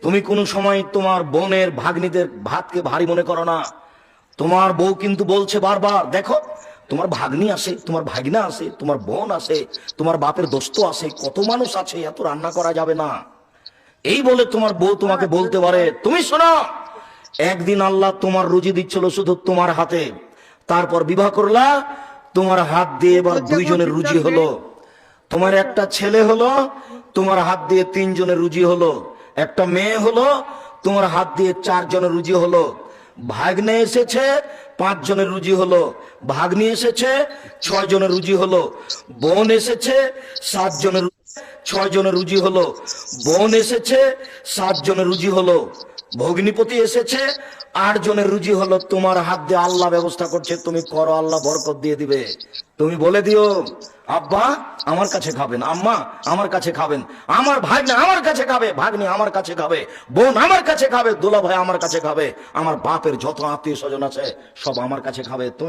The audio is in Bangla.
তুমি কোনো সময় তোমার বোনের ভাগ্নিদের ভাতকে ভারী মনে করো না। তোমার বউ কিন্তু বলছে বারবার, দেখো তোমার ভাগ্নি আছে, তোমার ভাগনা আছে, তোমার বোন আছে, তোমার বাপের দোস্ত আছে, কত মানুষ আছে, এত রান্না করা যাবে না। এই বলে তোমার বউ তোমাকে বলতে পারে। তুমি শোনো, একদিন আল্লাহ তোমার রুজি দিচ্ছিল শুধু তোমার হাতে, তারপর বিবাহ করলা, তোমার হাত দিয়ে এবার দুইজনের রুজি হলো। তোমার একটা ছেলে হলো, তোমার হাত দিয়ে তিনজনের রুজি হলো। একটা মেয়ে হলো, তোমার হাত দিয়ে চারজনের রুজি হলো। ভাগ্নে এসেছে, 5 জনের রুজি হলো। ভাগ্নি এসেছে, 6 জনের রুজি হলো। বোন এসেছে, 7 জনের, 6 জনের রুজি হলো। বোন এসেছে, 7 জনের রুজি হলো। ভগ্নিপতি এসেছে, 8 জনের রুজি হলো। তোমার হাত দিয়ে আল্লাহ ব্যবস্থা করছে, তুমি করো, আল্লাহ বরকত দিয়ে দিবে। তুমি বলে দিও, আব্বা আমার কাছে খাবেন, আম্মা আমার কাছে খাবেন, আমার ভাগ্নে আমার কাছে খাবে, ভাগ্নি আমার কাছে খাবে, বোন আমার কাছে খাবে, দুলা ভাই আমার কাছে খাবে, আমার বাপের যত আত্মীয় স্বজন আছে সব আমার কাছে খাবে। তুমি